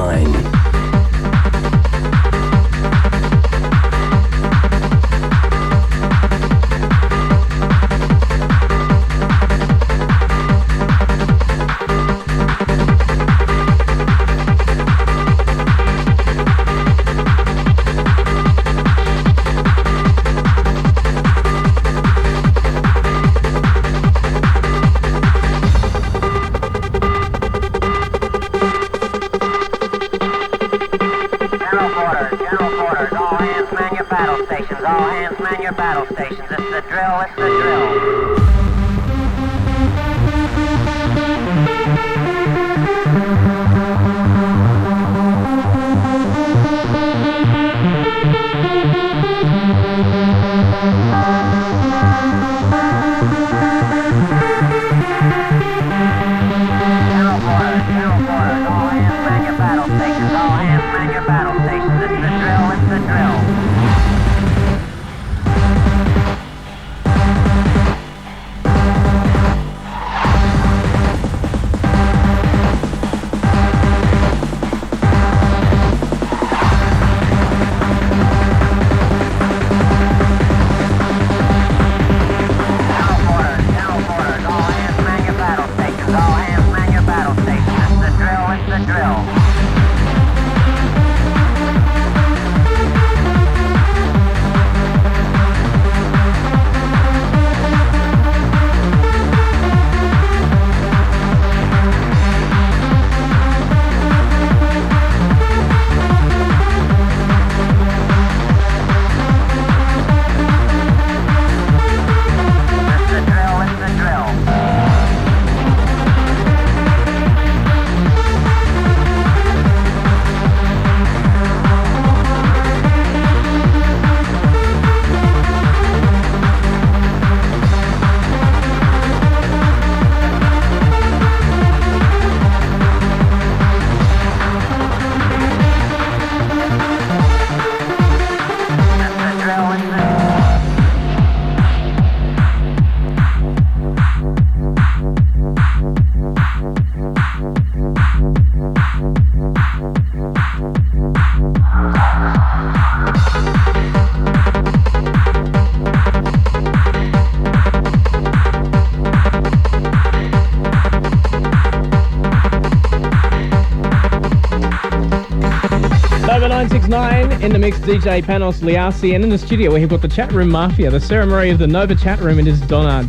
9. In the mix, DJ Panos Liasi, and in the studio we've got the Chat Room Mafia, the ceremony of the Nova Chat Room. It is Donna.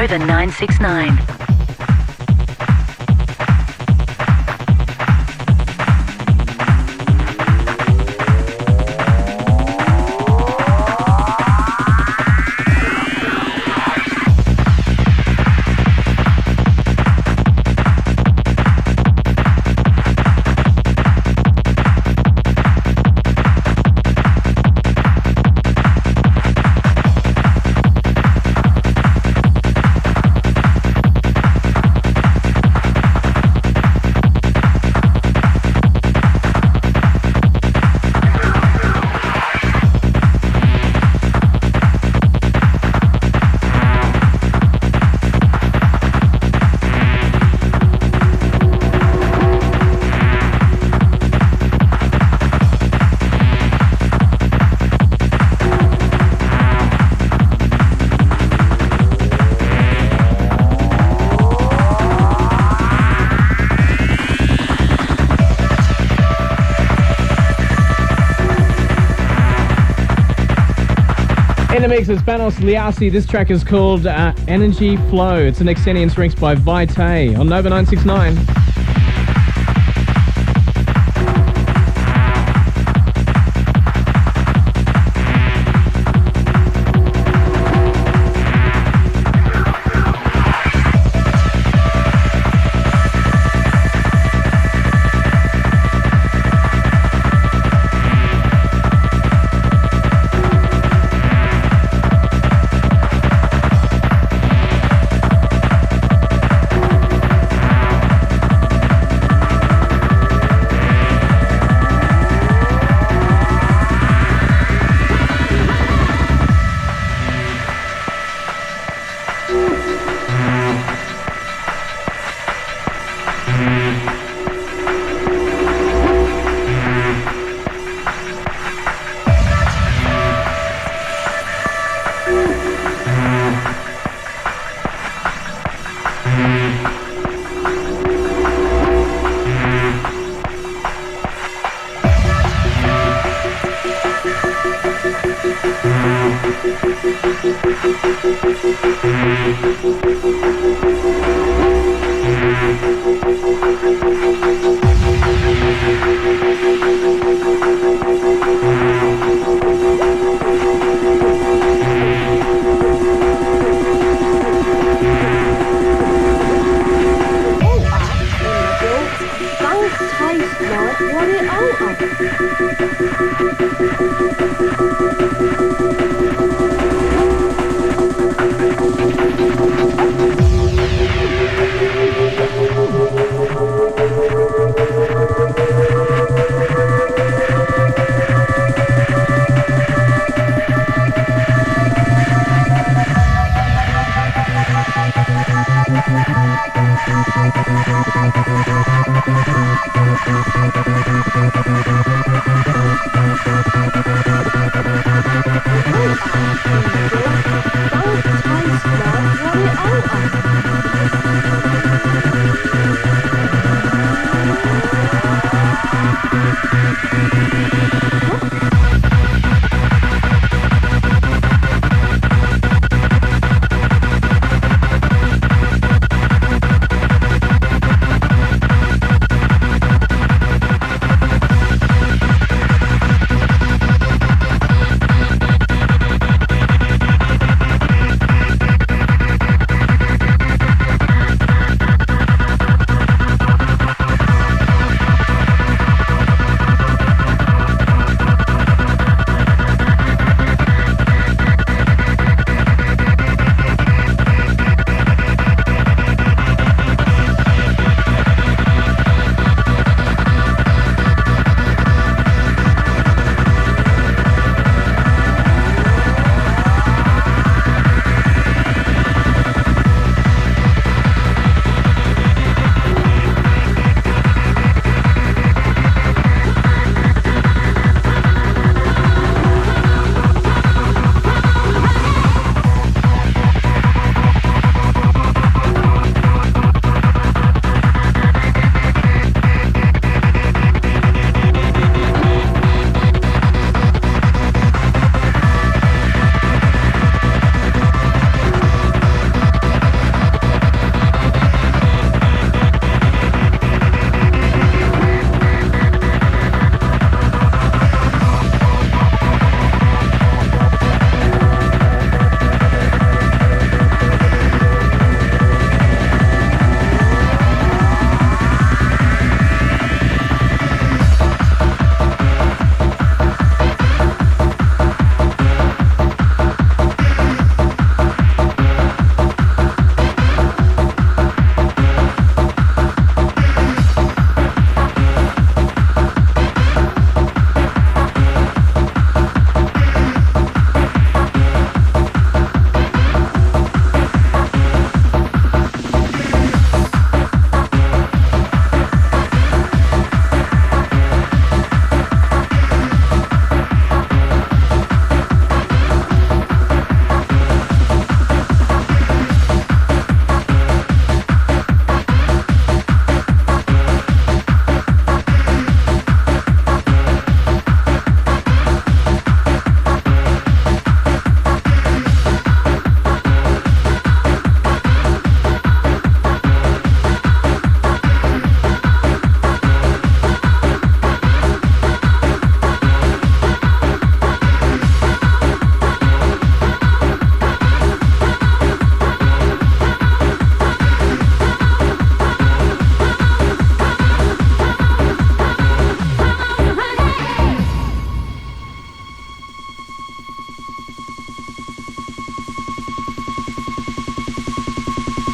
over 969. In the mix is Panos Liassi. This track is called Energy Flow. It's an Extenience remix by Vitae on Nova 969.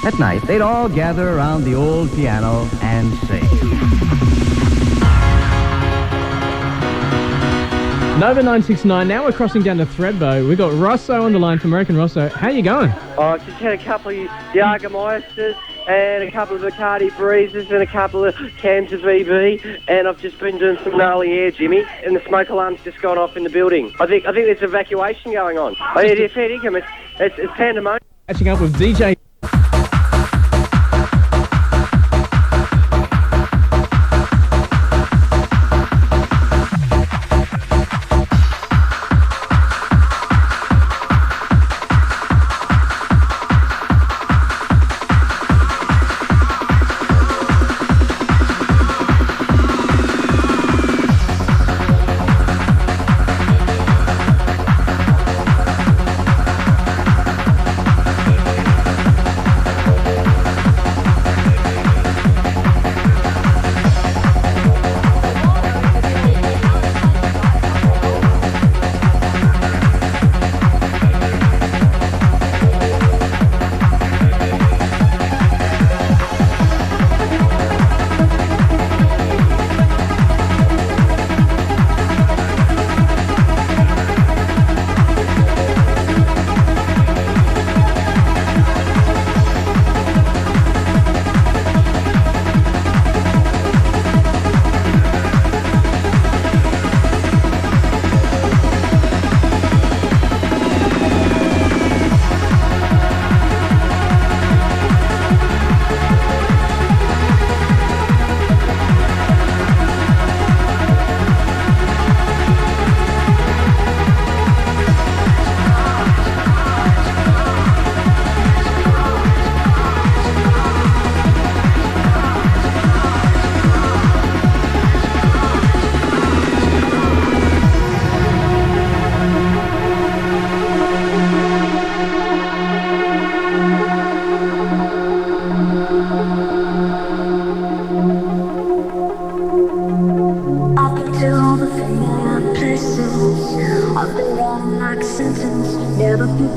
At night, they'd all gather around the old piano and sing. Nova 969, now we're crossing down to Thredbo. We've got Rosso on the line from American Rosso. How you going? Oh, I've just had a couple of Jagermeisters and a couple of Bacardi Breezes and a couple of cans of VB, and I've just been doing some gnarly air, Jimmy, and the smoke alarm's just gone off in the building. I think there's evacuation going on. It's fair dinkum. It's pandemonium. Catching up with DJ.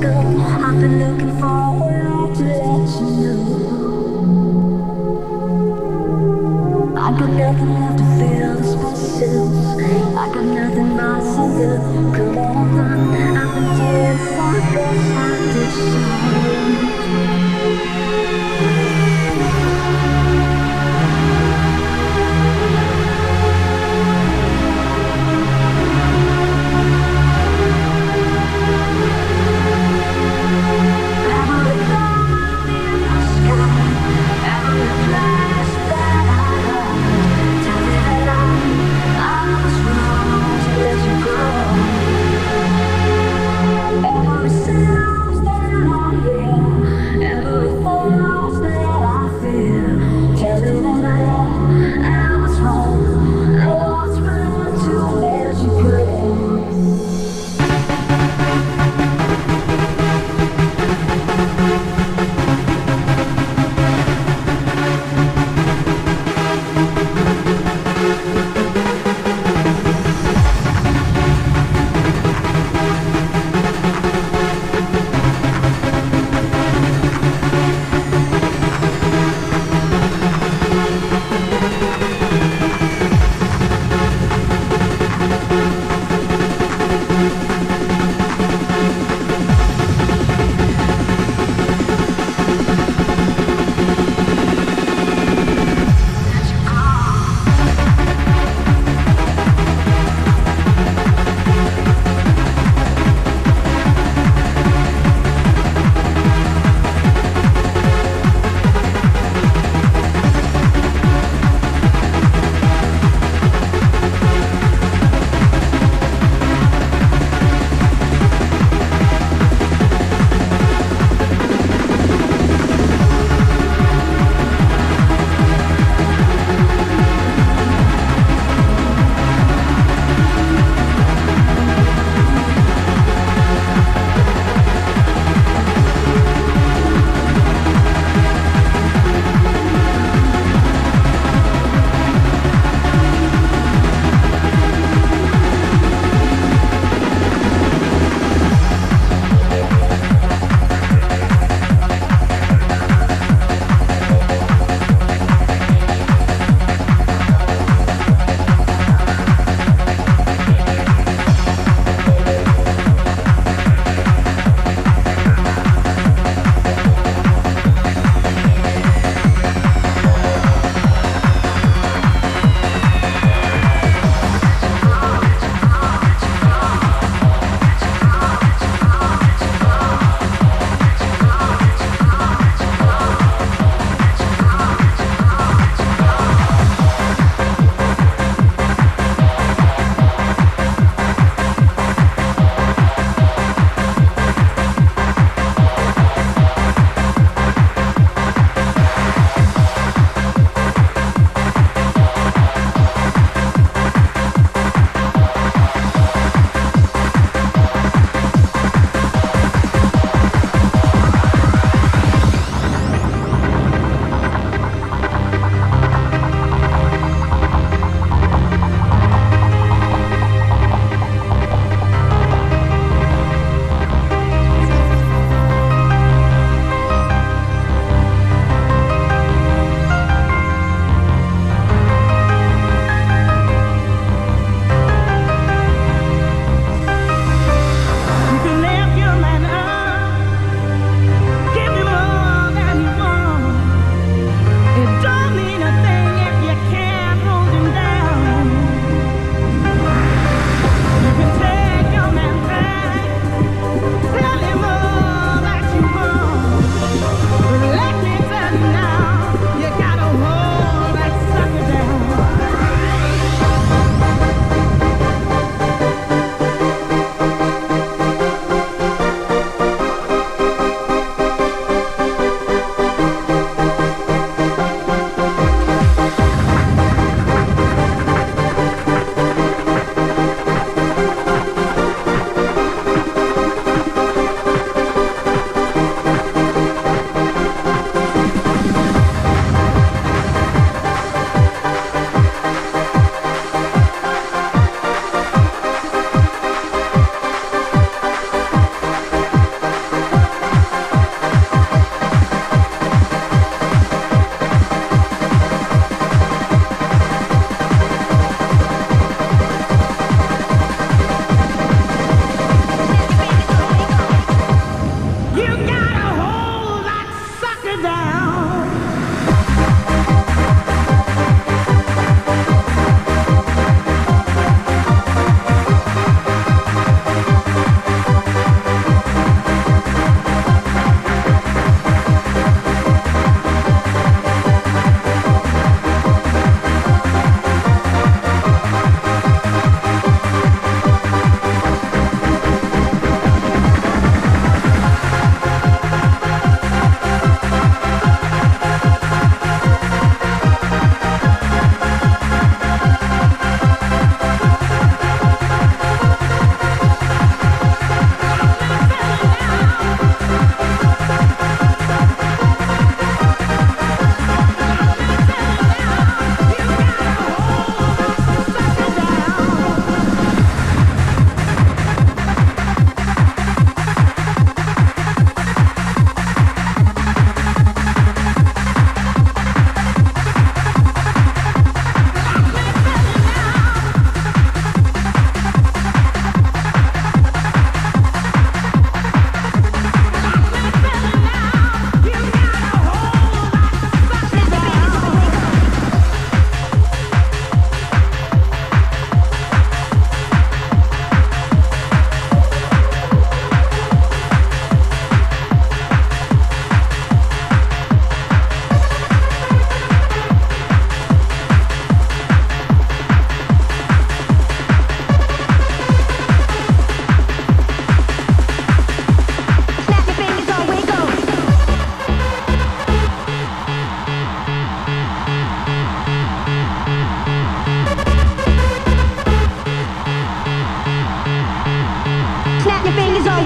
I've been looking for a way to let you know. I got nothing left to feel this myself. I got nothing but sugar. Come on, I've been dead for this. I did every sound that I hear.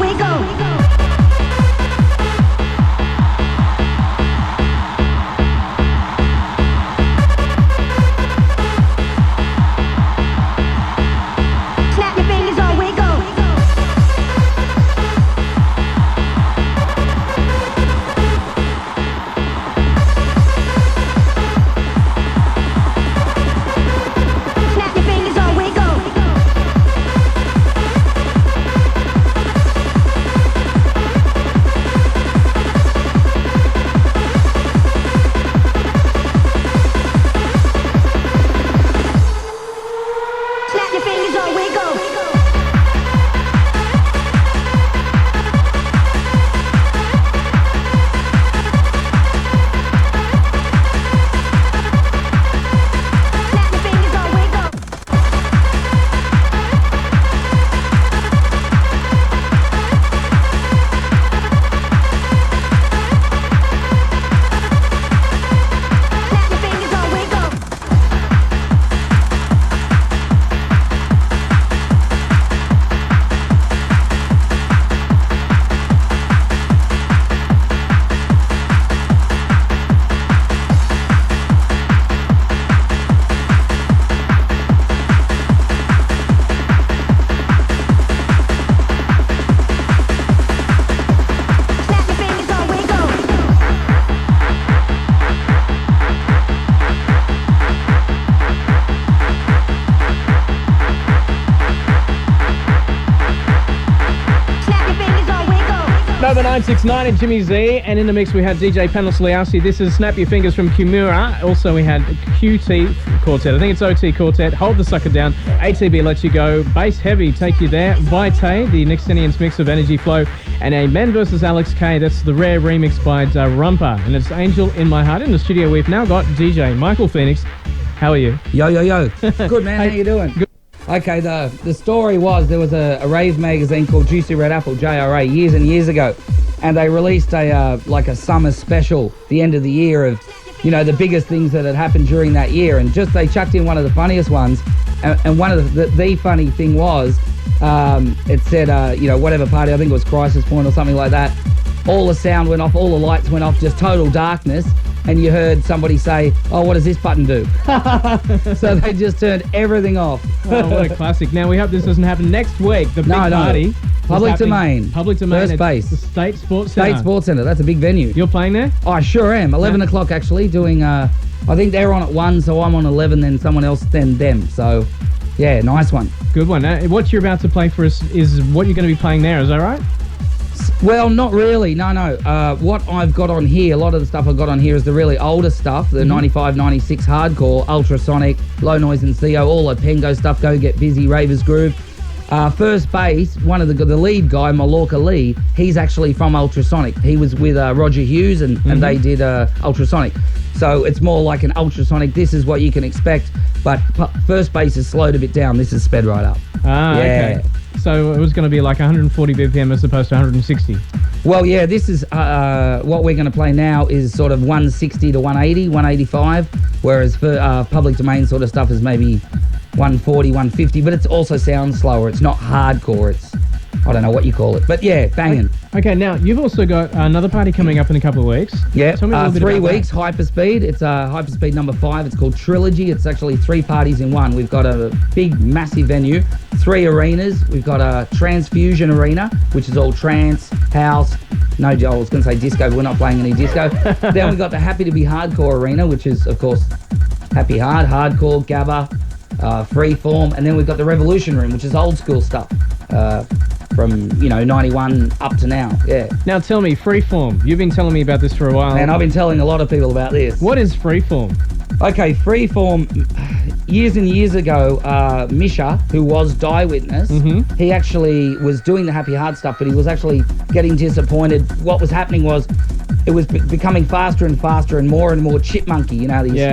we go. Snap your fingers, on we go. Snap your fingers, on we go. Snap your fingers, on we go. Snap your fingers, on we go. Snap your fingers, on we go. Snap your fingers, on we go. Snap your fingers, on we go. Nova 969 and Jimmy Z, and in the mix we had DJ Panos Liassi. This is Snap Your Fingers from Kimura. Also we had QT Quartet. I think it's OT Quartet. Hold the Sucker Down. ATB Let You Go. Bass Heavy, Take You There. Vitae, the Nixonians mix of Energy Flow, and a Men vs. Alex K. That's the rare remix by Rumpa, and it's Angel in My Heart. In the studio we've now got DJ Michael Fenix. How are you? Yo, yo, yo. Good, man. How you doing? Good. Okay, the story was there was a rave magazine called Juicy Red Apple, JRA, years and years ago. And they released a like a summer special, the end of the year of, you know, the biggest things that had happened during that year. And just they chucked in one of the funniest ones. And one of the funny thing was, it said, you know, whatever party, I think it was Crisis Point or something like that. All the sound went off, all the lights went off, just total darkness. And you heard somebody say, oh, what does this button do? So they just turned everything off. Oh, what a classic. Now we hope this doesn't happen next week. The big party. Public domain. Public domain. First at base. The State Sports Centre. State Sports Centre. That's a big venue. You're playing there? Oh, I sure am. 11 o'clock actually, doing, I think they're on at 1, so I'm on 11, then someone else, then them. So, yeah, nice one. Good one. What you're about to play for us is what you're going to be playing there, is that right? Well, not really. No. What I've got on here, a lot of the stuff I've got on here is the really older stuff, the 95, 96 hardcore, ultrasonic, low noise and CO, all the Pengo stuff, Go Get Busy, Ravers Groove. First base, one of the lead guy, Mallorca Lee, he's actually from Ultrasonic. He was with Roger Hughes and they did Ultrasonic. So it's more like an ultrasonic. This is what you can expect, but first base is slowed a bit down. This is sped right up. Ah, yeah. Okay. So it was going to be like 140 BPM as opposed to 160. Well, yeah, this is what we're going to play now is sort of 160 to 180, 185, whereas for public domain sort of stuff is maybe 140, 150, but it also sounds slower. It's not hardcore. It's, I don't know what you call it, but yeah, banging. Okay, now you've also got another party coming up in a couple of weeks. Yeah, Tell me a little bit 3 about weeks, Hyperspeed. It's Hyperspeed number 5. It's called Trilogy. It's actually 3 parties in one. We've got a big, massive venue, 3 arenas. We've got a Transfusion Arena, which is all trance, house. No, I was going to say disco, but we're not playing any disco. Then we've got the Happy to Be Hardcore Arena, which is, of course, Happy Hard, Hardcore, Gabba, Freeform. And then we've got the Revolution Room, which is old school stuff. From, 91 up to now, yeah. Now tell me, Freeform. You've been telling me about this for a while. And I've been telling a lot of people about this. What is Freeform? Okay, Freeform, years and years ago, Misha, who was Die Witness, he actually was doing the Happy Hard stuff, but he was actually getting disappointed. What was happening was it was becoming faster and faster and more chipmunky,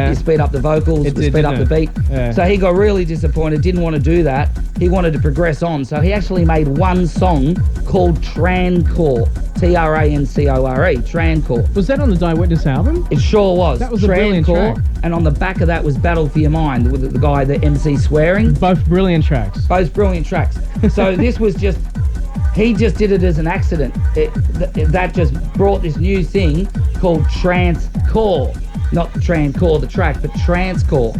you speed up the vocals, speed up the beat. Yeah. So he got really disappointed, didn't want to do that. He wanted to progress on, so he actually made one song called Trancore, Trancore, Trancore. Was that on the Die Witness album? It sure was. That was a brilliant track. And on the back of that was Battle for Your Mind with the guy, the MC Swearing. Both brilliant tracks. Both brilliant tracks. So this was just He just did it as an accident. That just brought this new thing called trance-core. Not trance-core, the track, but trance-core,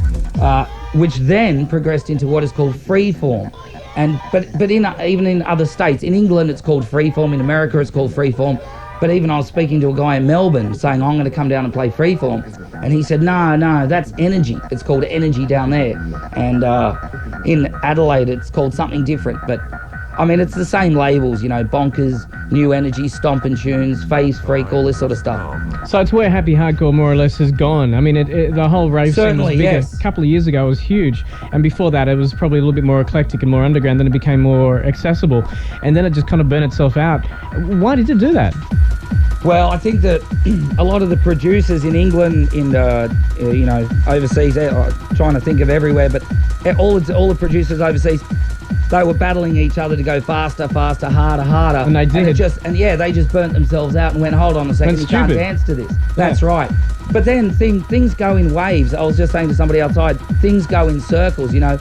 which then progressed into what is called freeform. But even in other states, in England it's called freeform, in America it's called freeform. But even I was speaking to a guy in Melbourne saying, I'm going to come down and play freeform. And he said, no, that's energy. It's called energy down there. And in Adelaide it's called something different. But I mean, it's the same labels, you know, Bonkers, New Energy, Stompin' Tunes, Phase Freak, all this sort of stuff. So it's where happy hardcore more or less has gone. I mean, the whole rave scene was bigger. Yes. A couple of years ago it was huge. And before that it was probably a little bit more eclectic and more underground. Then it became more accessible. And then it just kind of burned itself out. Why did it do that? Well, I think that a lot of the producers in England, in you know, overseas, trying to think of everywhere, but all the producers overseas, they were battling each other to go faster, harder. And they did. They just burnt themselves out and went, hold on a second, you can't dance to this. That's right. But then things go in waves. I was just saying to somebody outside, things go in circles, you know.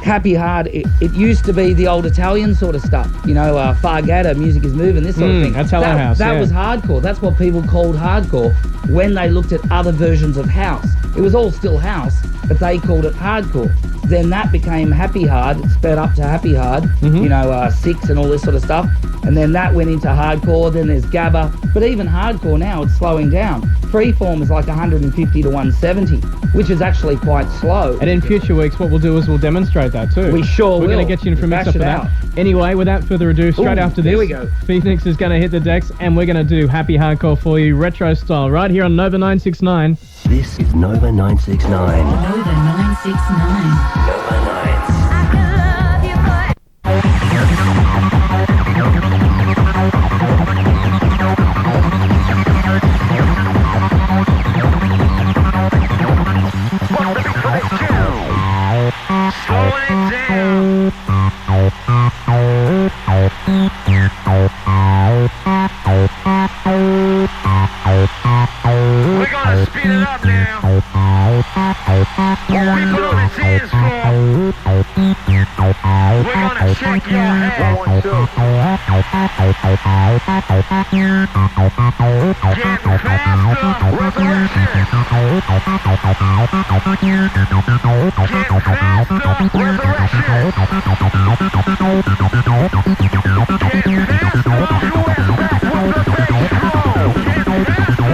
Happy hard, it used to be the old Italian sort of stuff, you know, Fargata, Music is Moving, this sort of thing. That's house. That was hardcore. That's what people called hardcore when they looked at other versions of house. It was all still house, but they called it hardcore. Then that became happy hard, it sped up to happy hard, you know, Six and all this sort of stuff. And then that went into hardcore, then there's Gabba. But even hardcore now, it's slowing down. Freeform is like 150 to 170, which is actually quite slow. And in future weeks, what we'll do is we'll demonstrate that too. We sure will. We're going to get you in for a mix-up for that. Anyway, without further ado, straight after this, here we go. Fenix is going to hit the decks and we're going to do happy hardcore for you, retro style, right here on Nova 969. This is Nova 969. Nova 969. Nova 9. We're gonna speed it up now. People on the dance floor. We're gonna shake your head. 1, 2. Getting faster. Resurrection. Getting faster. Resurrection. Getting faster. You is back with the bass drum. Getting faster.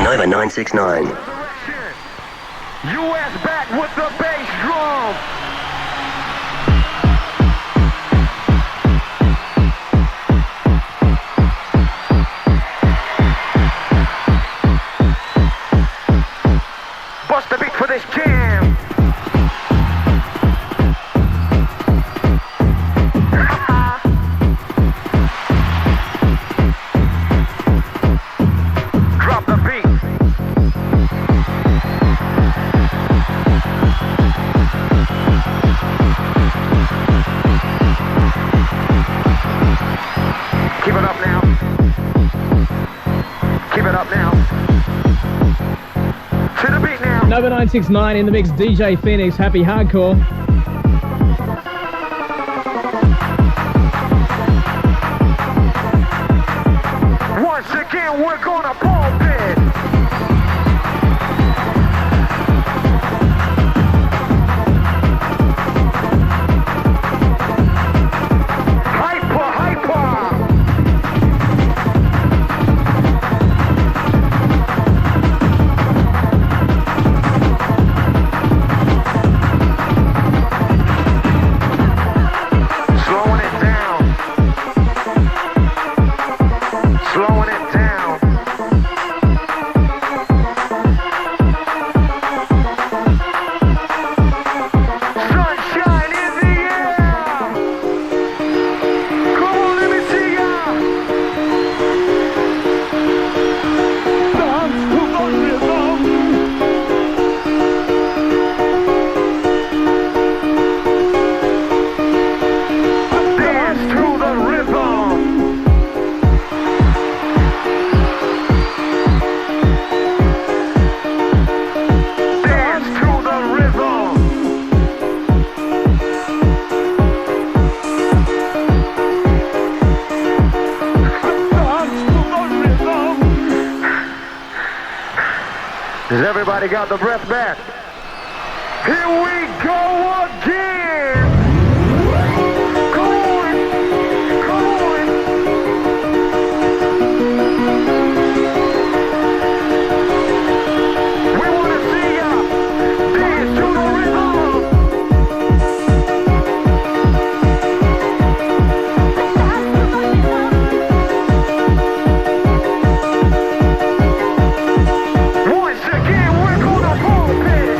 Nova 969. US back with the bass drum. Bust the beat for this jam. Drop the beat. Keep it up now. Keep it up now. To the beat now. Nova 969 in the mix, DJ Fenix, happy hardcore. Once again, we're gonna pump it. Hyper, hyper. Has everybody got the breath back? Here we go again! Come on! Come on! We want to see ya dance to the rhythm! Once again, we're gonna pulpit!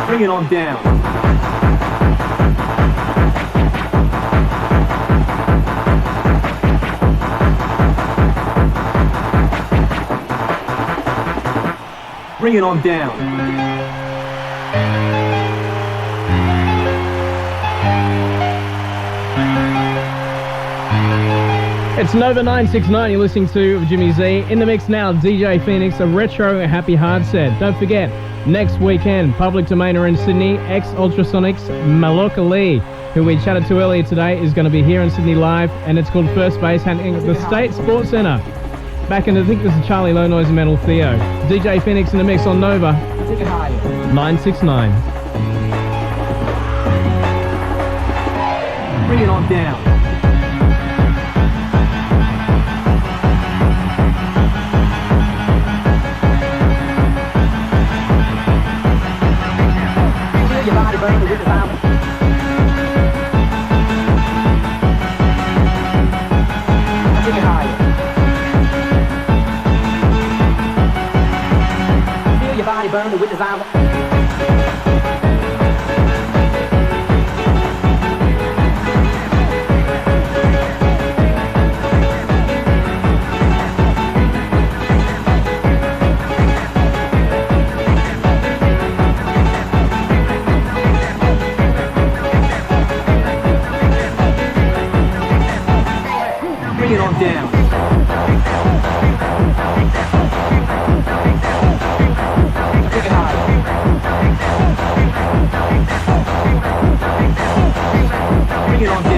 Bring it on down. Bring it on down. It's Nova 969, you're listening to Jimmy Z. In the mix now, DJ Fenix, a retro happy hard set. Don't forget, next weekend, Public Domain are in Sydney, X Ultrasonics, Malocka Lee. who we chatted to earlier today, is going to be here in Sydney live, and it's called First Base, happening at the State Sports Centre. Back in, I think this is Charlie Low Noise and Metal Theo. DJ Fenix in the mix on Nova 969. Bring it on down. Feel your body burn with the sound. Take it higher. Feel your body burn with the sound. Bring it on down. Take it higher. Bring it on down.